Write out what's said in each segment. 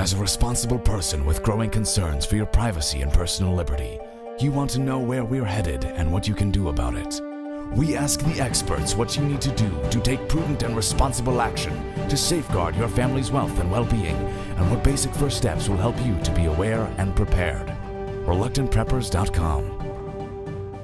As a responsible person with growing concerns for your privacy and personal liberty, you want to know where we're headed and what you can do about it. We ask the experts what you need to do to take prudent and responsible action to safeguard your family's wealth and well-being, and what basic first steps will help you to be aware and prepared. ReluctantPreppers.com.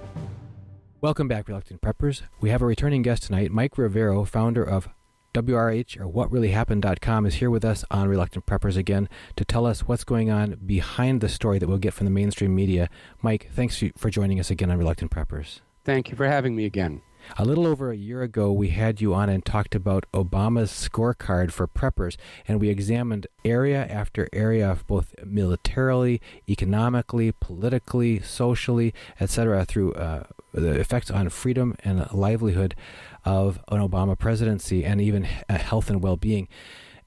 Welcome back, Reluctant Preppers. We have a returning guest tonight. Mike Rivero, founder of WRH, or WhatReallyHappened.com, is here with us on Reluctant Preppers again to tell us what's going on behind the story that we'll get from the mainstream media. Mike, thanks for joining us again on Reluctant Preppers. Thank you for having me again. A little over a year ago, we had you on and talked about Obama's scorecard for preppers, and we examined area after area, both militarily, economically, politically, socially, etc., through the effects on freedom and livelihood of an Obama presidency, and even health and well-being.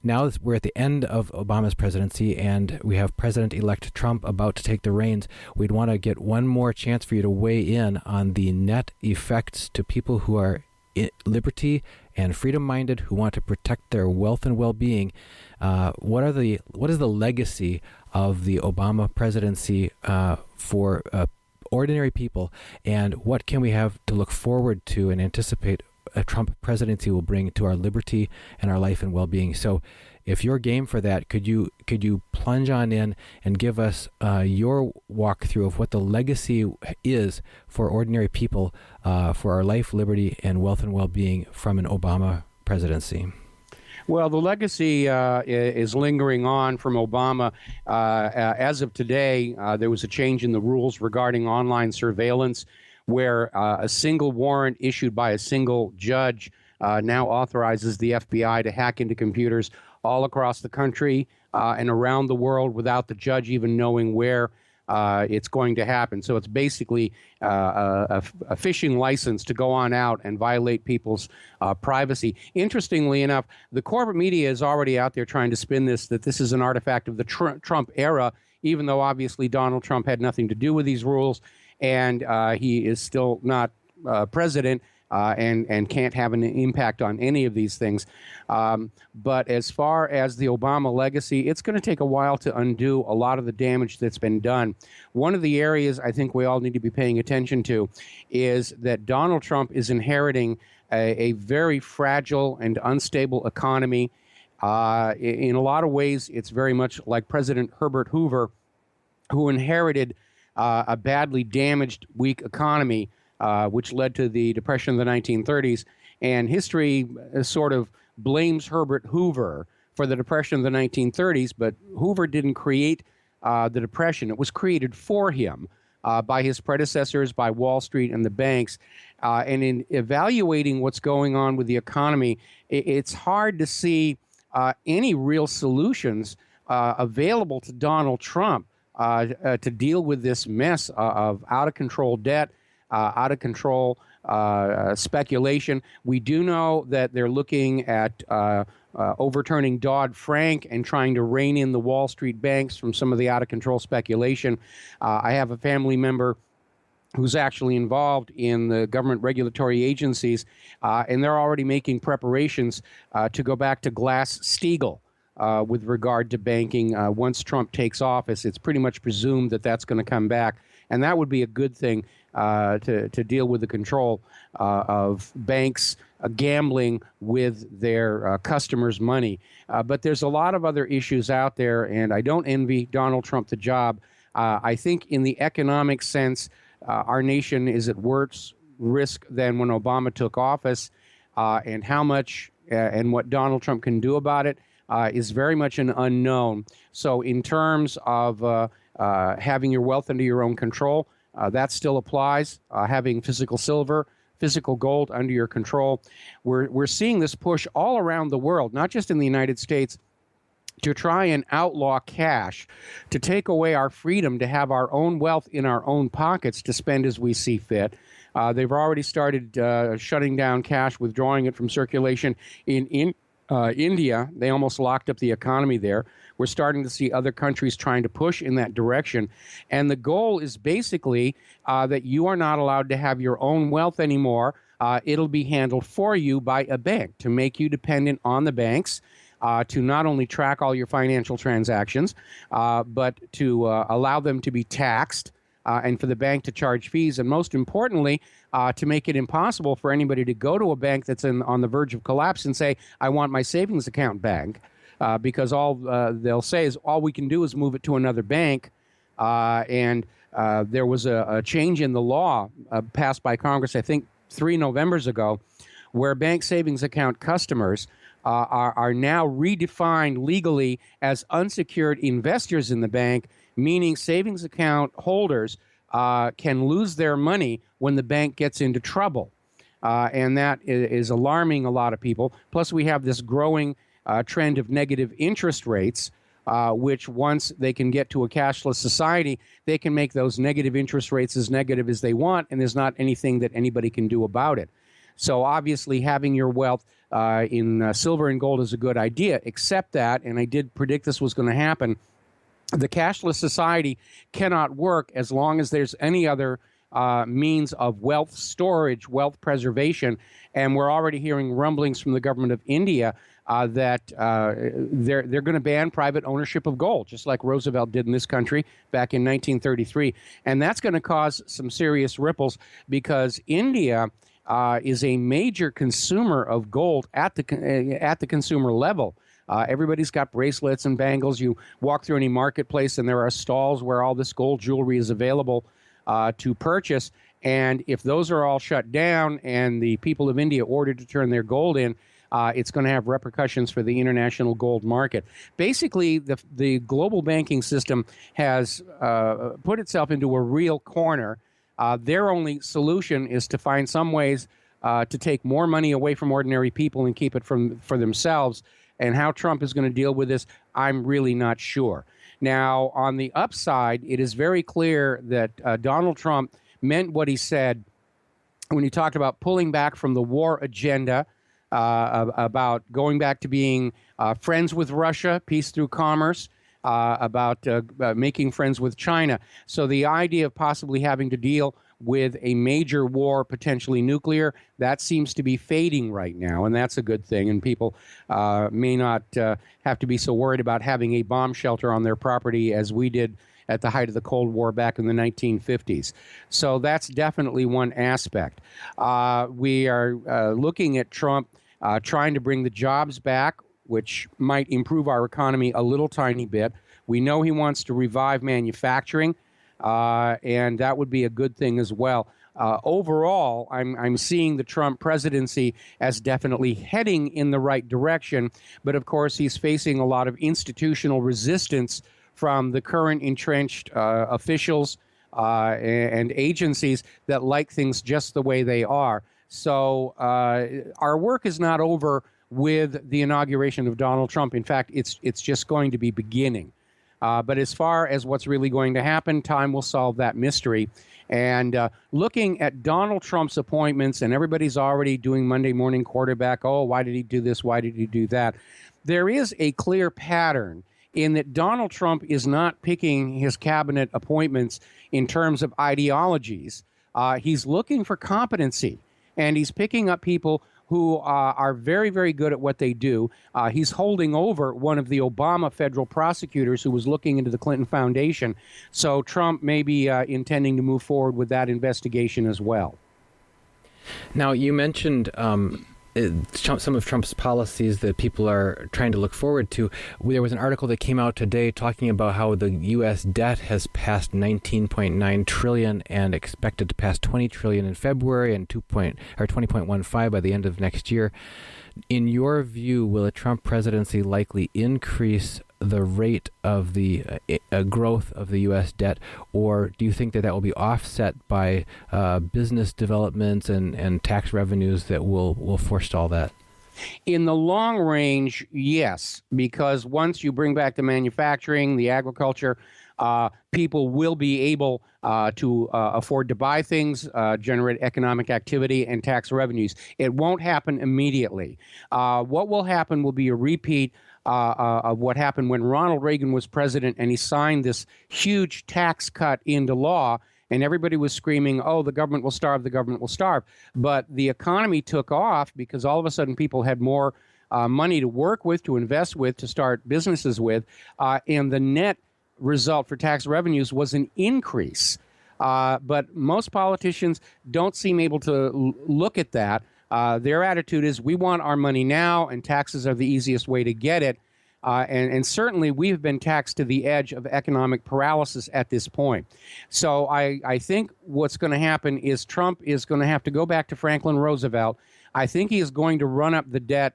Now we're at the end of Obama's presidency, and we have President-elect Trump about to take the reins. We'd want to get one more chance for you to weigh in on the net effects to people who are liberty and freedom-minded, who want to protect their wealth and well-being. What is the legacy of the Obama presidency for ordinary people, and what can we have to look forward to and anticipate a Trump presidency will bring to our liberty and our life and well-being? So if you're game for that, could you plunge on in and give us your walkthrough of what the legacy is for ordinary people for our life, liberty, and wealth and well-being from an Obama presidency? Well, the legacy is lingering on from Obama. As of today, there was a change in the rules regarding online surveillance, where a single warrant issued by a single judge now authorizes the FBI to hack into computers all across the country and around the world without the judge even knowing where it's going to happen. So it's basically a fishing license to go on out and violate people's privacy. Interestingly enough, the corporate media is already out there trying to spin that this is an artifact of the Trump era, even though obviously Donald Trump had nothing to do with these rules, and he is still not president and can't have an impact on any of these things. But as far as the Obama legacy, it's going to take a while to undo a lot of the damage that's been done. One of the areas I think we all need to be paying attention to is that Donald Trump is inheriting a very fragile and unstable economy. In a lot of ways, it's very much like President Herbert Hoover, who inherited a badly damaged, weak economy, which led to the Depression of the 1930s. And history sort of blames Herbert Hoover for the Depression of the 1930s, but Hoover didn't create the Depression. It was created for him by his predecessors, by Wall Street and the banks. And in evaluating what's going on with the economy, it's hard to see any real solutions available to Donald Trump to deal with this mess of out-of-control debt, out-of-control speculation. We do know that they're looking at overturning Dodd-Frank and trying to rein in the Wall Street banks from some of the out-of-control speculation. I have a family member who's actually involved in the government regulatory agencies, and they're already making preparations to go back to Glass-Steagall. With regard to banking, once Trump takes office, it's pretty much presumed that that's going to come back, and that would be a good thing to deal with the control of banks gambling with their customers' money. But there's a lot of other issues out there, and I don't envy Donald Trump the job. I think in the economic sense, our nation is at worse risk than when Obama took office, and how much and what Donald Trump can do about it is very much an unknown. So in terms of having your wealth under your own control, that still applies. Having physical silver, physical gold under your control. We're seeing this push all around the world, not just in the United States, to try and outlaw cash, to take away our freedom to have our own wealth in our own pockets to spend as we see fit. They've already started shutting down cash, withdrawing it from circulation in India. They almost locked up the economy there. We're starting to see other countries trying to push in that direction. And the goal is basically that you are not allowed to have your own wealth anymore. It'll be handled for you by a bank to make you dependent on the banks. to not only track all your financial transactions, but to allow them to be taxed and for the bank to charge fees, and most importantly, to make it impossible for anybody to go to a bank that's on the verge of collapse and say, I want my savings account back, because all they'll say is all we can do is move it to another bank. And there was a change in the law passed by Congress, I think 3 Novembers ago, where bank savings account customers are now redefined legally as unsecured investors in the bank, meaning savings account holders can lose their money when the bank gets into trouble. And that is alarming a lot of people. Plus, we have this growing trend of negative interest rates, which once they can get to a cashless society, they can make those negative interest rates as negative as they want, and there's not anything that anybody can do about it. So obviously having your wealth in silver and gold is a good idea, except that, and I did predict this was going to happen, the cashless society cannot work as long as there's any other means of wealth storage, wealth preservation. And we're already hearing rumblings from the government of India that they're going to ban private ownership of gold, just like Roosevelt did in this country back in 1933. And that's going to cause some serious ripples, because India is a major consumer of gold at the consumer level. Everybody's got bracelets and bangles. You walk through any marketplace and there are stalls where all this gold jewelry is available to purchase. And if those are all shut down and the people of India ordered to turn their gold in, it's going to have repercussions for the international gold market. Basically, the global banking system has put itself into a real corner. Their only solution is to find some ways to take more money away from ordinary people and keep it for themselves. And how Trump is going to deal with this, I'm really not sure. Now, on the upside, it is very clear that Donald Trump meant what he said when he talked about pulling back from the war agenda, about going back to being friends with Russia, peace through commerce, about making friends with China. So the idea of possibly having to deal with a major war, potentially nuclear, that seems to be fading right now, and that's a good thing. And people may not have to be so worried about having a bomb shelter on their property as we did at the height of the Cold War back in the 1950s. So that's definitely one aspect. We are looking at Trump trying to bring the jobs back, which might improve our economy a little tiny bit. We know he wants to revive manufacturing, and that would be a good thing as well. Overall, I'm seeing the Trump presidency as definitely heading in the right direction, but of course he's facing a lot of institutional resistance from the current entrenched officials and agencies that like things just the way they are. So our work is not over with the inauguration of Donald Trump. In fact, it's just going to be beginning. But as far as what's really going to happen, time will solve that mystery. And looking at Donald Trump's appointments, and everybody's already doing Monday morning quarterback, oh, why did he do this? Why did he do that? There is a clear pattern in that Donald Trump is not picking his cabinet appointments in terms of ideologies. He's looking for competency, and he's picking up people who are very, very good at what they do. He's holding over one of the Obama federal prosecutors who was looking into the Clinton Foundation. So Trump may be intending to move forward with that investigation as well. Now, you mentioned some of Trump's policies that people are trying to look forward to. There was an article that came out today talking about how the U.S. debt has passed $19.9 trillion and expected to pass $20 trillion in February and 20.15 by the end of next year. In your view, will a Trump presidency likely increase the rate of the growth of the U.S. debt, or do you think that will be offset by business developments and tax revenues that will forestall that? In the long range, yes, because once you bring back the manufacturing, the agriculture, people will be able to afford to buy things, generate economic activity and tax revenues. It won't happen immediately. What will happen will be a repeat of what happened when Ronald Reagan was president and he signed this huge tax cut into law, and everybody was screaming, oh, the government will starve, the government will starve. But the economy took off because all of a sudden people had more money to work with, to invest with, to start businesses with, and the net result for tax revenues was an increase. But most politicians don't seem able to look at that. Their attitude is, we want our money now, and taxes are the easiest way to get it. And certainly we've been taxed to the edge of economic paralysis at this point. So I think what's going to happen is Trump is going to have to go back to Franklin Roosevelt. I think he is going to run up the debt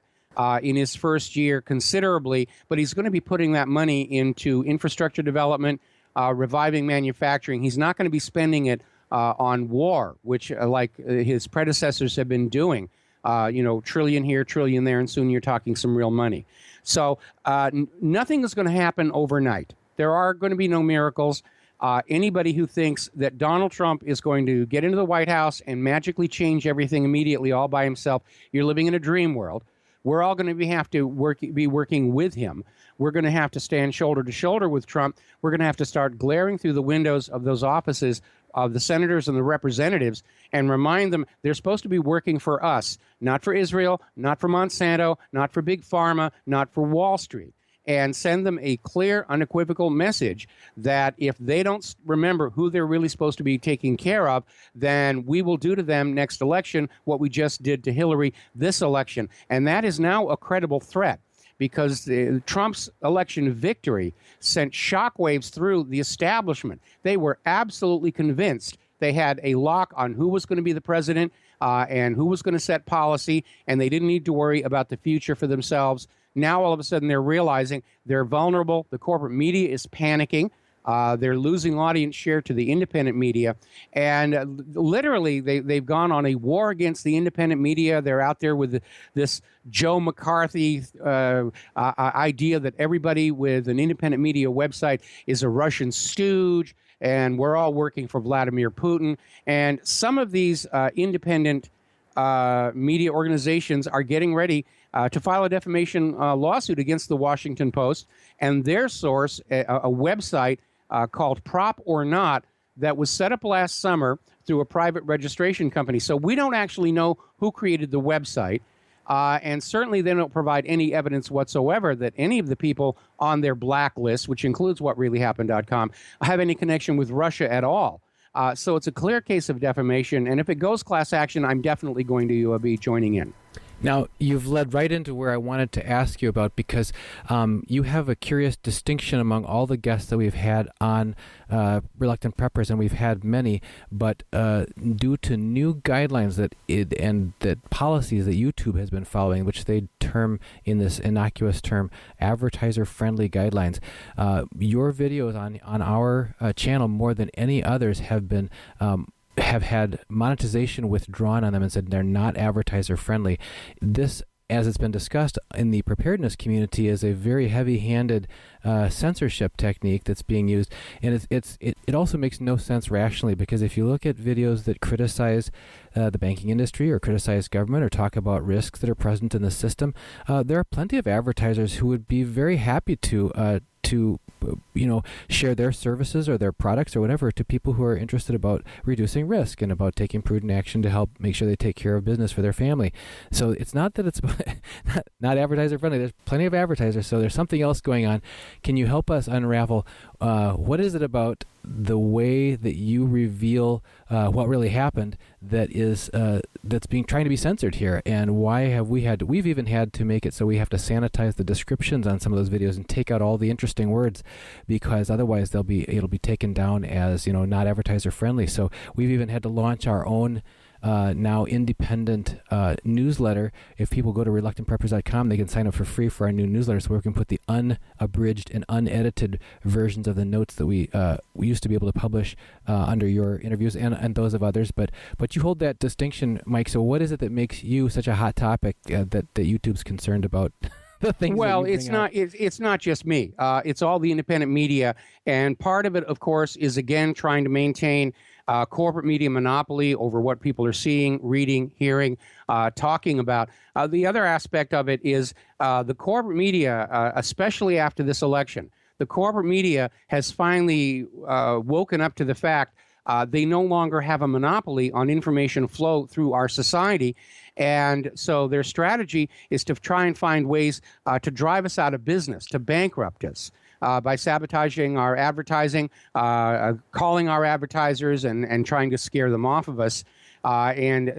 in his first year considerably, but he's going to be putting that money into infrastructure development, reviving manufacturing. He's not going to be spending it on war, which like his predecessors have been doing. Trillion here, trillion there, and soon you're talking some real money. So nothing is going to happen overnight. There are going to be no miracles. Anybody who thinks that Donald Trump is going to get into the White House and magically change everything immediately all by himself, you're living in a dream world. We're all going to be working with him. We're going to have to stand shoulder to shoulder with Trump. We're going to have to start glaring through the windows of those offices of the senators and the representatives and remind them they're supposed to be working for us, not for Israel, not for Monsanto, not for Big Pharma, not for Wall Street, and send them a clear, unequivocal message that if they don't remember who they're really supposed to be taking care of, then we will do to them next election what we just did to Hillary this election. And that is now a credible threat, because Trump's election victory sent shockwaves through the establishment. They were absolutely convinced they had a lock on who was going to be the president and who was going to set policy, and they didn't need to worry about the future for themselves. Now, all of a sudden, they're realizing they're vulnerable. The corporate media is panicking. They're losing audience share to the independent media. And literally, they've gone on a war against the independent media. They're out there with this Joe McCarthy idea that everybody with an independent media website is a Russian stooge, and we're all working for Vladimir Putin. And some of these independent media organizations are getting ready to file a defamation lawsuit against the Washington Post and their source, a website called Prop or Not, that was set up last summer through a private registration company. So we don't actually know who created the website, and certainly they don't provide any evidence whatsoever that any of the people on their blacklist, which includes whatreallyhappened.com, have any connection with Russia at all. So it's a clear case of defamation, and if it goes class action, I'm definitely going to be joining in. Now, you've led right into where I wanted to ask you about, because you have a curious distinction among all the guests that we've had on Reluctant Preppers, and we've had many, but due to new guidelines that policies that YouTube has been following, which they term in this innocuous term advertiser-friendly guidelines, your videos on our channel more than any others have had monetization withdrawn on them and said they're not advertiser friendly. This, as it's been discussed in the preparedness community, is a very heavy-handed censorship technique that's being used, and it also makes no sense rationally, because if you look at videos that criticize the banking industry or criticize government or talk about risks that are present in the system, there are plenty of advertisers who would be very happy to share their services or their products or whatever to people who are interested about reducing risk and about taking prudent action to help make sure they take care of business for their family. So it's not that it's not advertiser friendly. There's plenty of advertisers, so there's something else going on. Can you help us unravel what is it about the way that you reveal what really happened that's trying to be censored here, and why have we've even had to make it so we have to sanitize the descriptions on some of those videos and take out all the interesting words, because otherwise it'll be taken down as not advertiser friendly. So we've even had to launch our own now independent newsletter. If people go to reluctantpreppers.com, they can sign up for free for our new newsletter, so we can put the unabridged and unedited versions of the notes that we used to be able to publish under your interviews and those of others. But you hold that distinction, Mike. So what is it that makes you such a hot topic that YouTube's concerned about? The things it's not just me. It's all the independent media, and part of it, of course, is again trying to maintain corporate media monopoly over what people are seeing, reading, hearing, talking about. The other aspect of it is the corporate media, especially after this election. The corporate media has finally woken up to the fact They no longer have a monopoly on information flow through our society. And so their strategy is to try and find ways to drive us out of business, to bankrupt us. By sabotaging our advertising, calling our advertisers, and trying to scare them off of us. Again,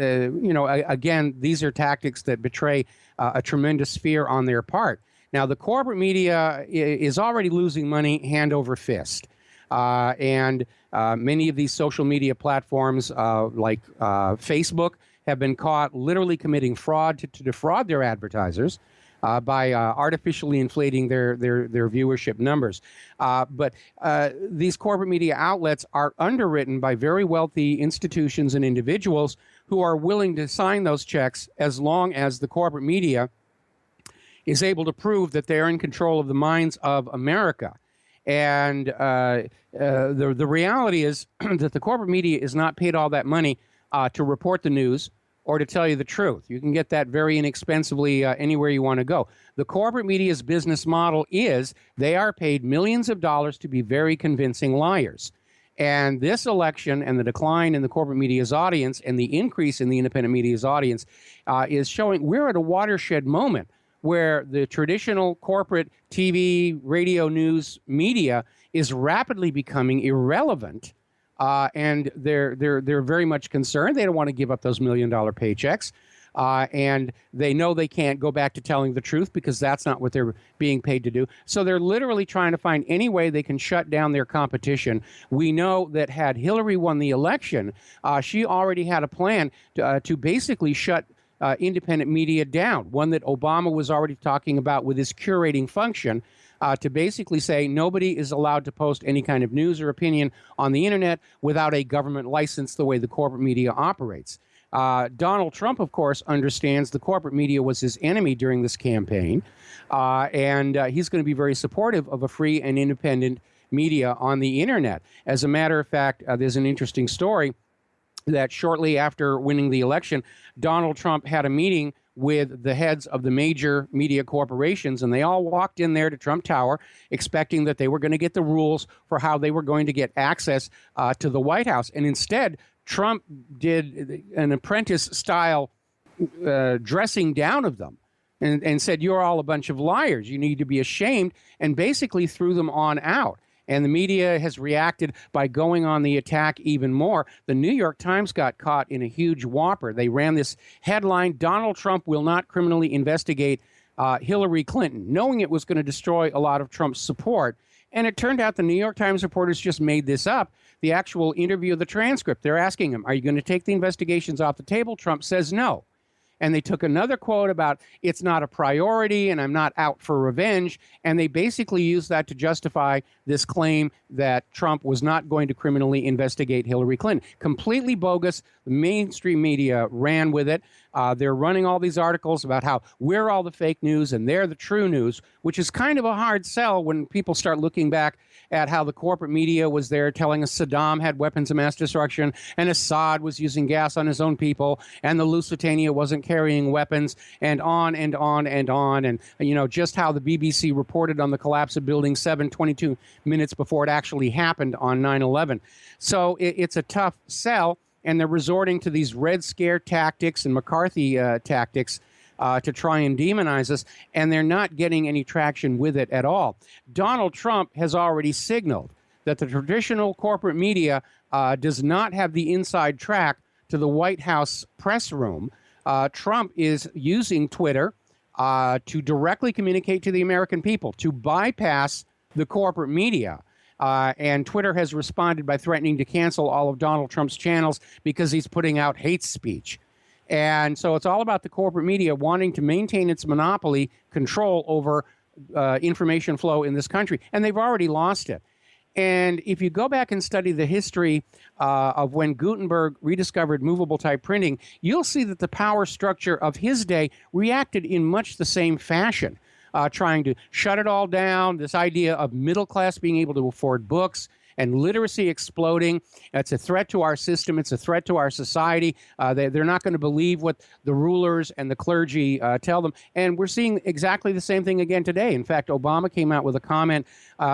these are tactics that betray a tremendous fear on their part. Now, the corporate media is already losing money hand over fist. And many of these social media platforms like Facebook have been caught literally committing fraud to defraud their advertisers. By artificially inflating their viewership numbers. But these corporate media outlets are underwritten by very wealthy institutions and individuals who are willing to sign those checks as long as the corporate media is able to prove that they're in control of the minds of America. And the reality is that the corporate media is not paid all that money to report the news or to tell you the truth. You can get that very inexpensively anywhere you want to go. The corporate media's business model is they are paid millions of dollars to be very convincing liars. And this election and the decline in the corporate media's audience and the increase in the independent media's audience is showing we're at a watershed moment where the traditional corporate TV, radio, news media is rapidly becoming irrelevant. And they're very much concerned. They don't want to give up those $1 million paychecks. And they know they can't go back to telling the truth because that's not what they're being paid to do. So they're literally trying to find any way they can shut down their competition. We know that had Hillary won the election, she already had a plan to basically shut independent media down, one that Obama was already talking about with his curating function. To basically say nobody is allowed to post any kind of news or opinion on the internet without a government license the way the corporate media operates. Donald Trump, of course, understands the corporate media was his enemy during this campaign, and he's going to be very supportive of a free and independent media on the internet. As a matter of fact, there's an interesting story that shortly after winning the election, Donald Trump had a meeting with the heads of the major media corporations, and they all walked in there to Trump Tower expecting that they were going to get the rules for how they were going to get access to the White House. And instead, Trump did an apprentice-style dressing down of them and said, you're all a bunch of liars. You need to be ashamed, and basically threw them on out. And the media has reacted by going on the attack even more. The New York Times got caught in a huge whopper. They ran this headline, Donald Trump will not criminally investigate Hillary Clinton, knowing it was going to destroy a lot of Trump's support. And it turned out the New York Times reporters just made this up. The actual interview of the transcript, they're asking him, are you going to take the investigations off the table? Trump says no. And they took another quote about it's not a priority and I'm not out for revenge. And they basically used that to justify this claim that Trump was not going to criminally investigate Hillary Clinton. Completely bogus. The mainstream media ran with it. They're running all these articles about how we're all the fake news and they're the true news, which is kind of a hard sell when people start looking back at how the corporate media was there telling us Saddam had weapons of mass destruction and Assad was using gas on his own people and the Lusitania wasn't carrying weapons, and on and on and on. And, you know, just how the BBC reported on the collapse of Building 7 22 minutes before it actually happened on 9/11. So it's a tough sell, and they're resorting to these Red Scare tactics and McCarthy tactics to try and demonize us, and they're not getting any traction with it at all. Donald Trump has already signaled that the traditional corporate media does not have the inside track to the White House press room. Trump is using Twitter to directly communicate to the American people, to bypass the corporate media. And Twitter has responded by threatening to cancel all of Donald Trump's channels because he's putting out hate speech. And so it's all about the corporate media wanting to maintain its monopoly control over information flow in this country. And they've already lost it. And if you go back and study the history of when Gutenberg rediscovered movable type printing, you'll see that the power structure of his day reacted in much the same fashion, trying to shut it all down, this idea of middle class being able to afford books and literacy exploding. It's a threat to our system. It's a threat to our society. They're not going to believe what the rulers and the clergy tell them. And we're seeing exactly the same thing again today. In fact, Obama came out with a comment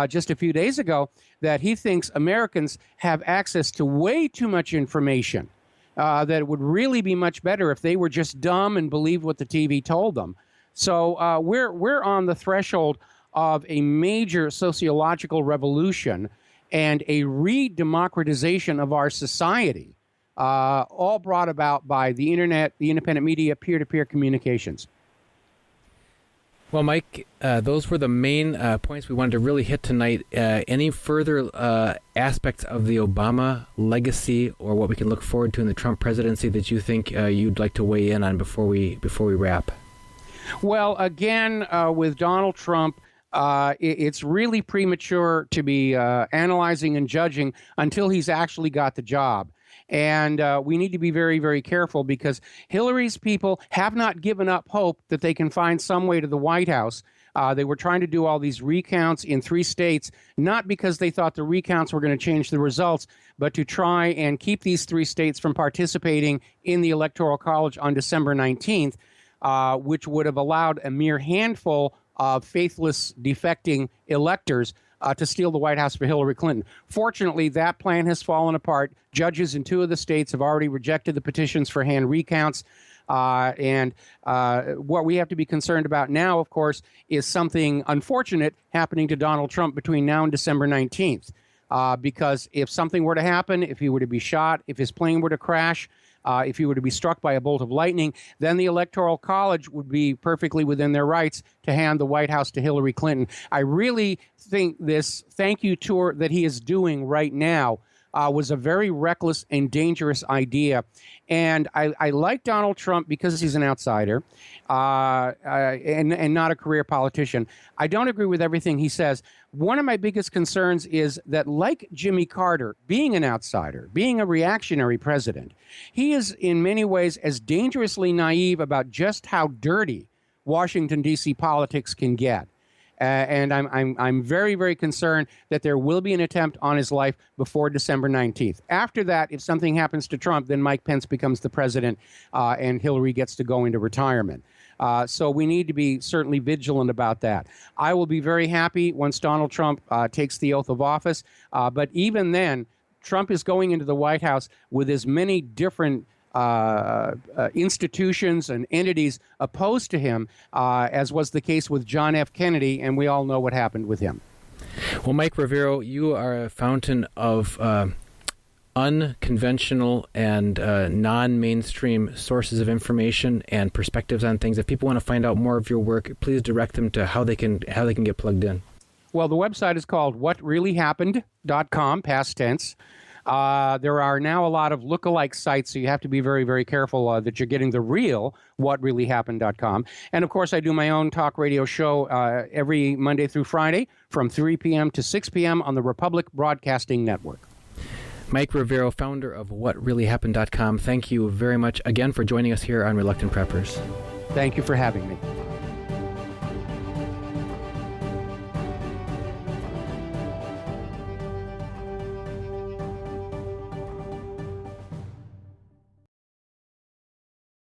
just a few days ago that he thinks Americans have access to way too much information, that it would really be much better if they were just dumb and believed what the TV told them. So we're on the threshold of a major sociological revolution and a re-democratization of our society, all brought about by the internet, the independent media, peer-to-peer communications. Well, Mike, those were the main points we wanted to really hit tonight. Any further aspects of the Obama legacy or what we can look forward to in the Trump presidency that you think you'd like to weigh in on before we wrap? Well, again, with Donald Trump, it's really premature to be analyzing and judging until he's actually got the job. And we need to be very, very careful because Hillary's people have not given up hope that they can find some way to the White House. They were trying to do all these recounts in 3 states, not because they thought the recounts were going to change the results, but to try and keep these 3 states from participating in the Electoral College on December 19th, which would have allowed a mere handful of faithless, defecting electors to steal the White House for Hillary Clinton. Fortunately, that plan has fallen apart. Judges in 2 of the states have already rejected the petitions for hand recounts. And what we have to be concerned about now, of course, is something unfortunate happening to Donald Trump between now and December 19th. Because if something were to happen, if he were to be shot, if his plane were to crash, if he were to be struck by a bolt of lightning, then the Electoral College would be perfectly within their rights to hand the White House to Hillary Clinton. I really think this thank you tour that he is doing right now was a very reckless and dangerous idea. And I like Donald Trump because he's an outsider and not a career politician. I don't agree with everything he says. One of my biggest concerns is that, like Jimmy Carter, being an outsider, being a reactionary president, he is in many ways as dangerously naive about just how dirty Washington, D.C. politics can get. And I'm very, very concerned that there will be an attempt on his life before December 19th. After that, if something happens to Trump, then Mike Pence becomes the president and Hillary gets to go into retirement. So we need to be certainly vigilant about that. I will be very happy once Donald Trump takes the oath of office. But even then, Trump is going into the White House with as many different institutions and entities opposed to him, as was the case with John F. Kennedy, and we all know what happened with him. Well, Mike Rivero, you are a fountain of unconventional and non-mainstream sources of information and perspectives on things. If people want to find out more of your work, please direct them to how they can get plugged in. Well, the website is called whatreallyhappened.com, past tense. There are now a lot of lookalike sites, so you have to be very, very careful that you're getting the real whatreallyhappened.com. And, of course, I do my own talk radio show every Monday through Friday from 3 p.m. to 6 p.m. on the Republic Broadcasting Network. Mike Rivero, founder of whatreallyhappened.com, thank you very much again for joining us here on Reluctant Preppers. Thank you for having me.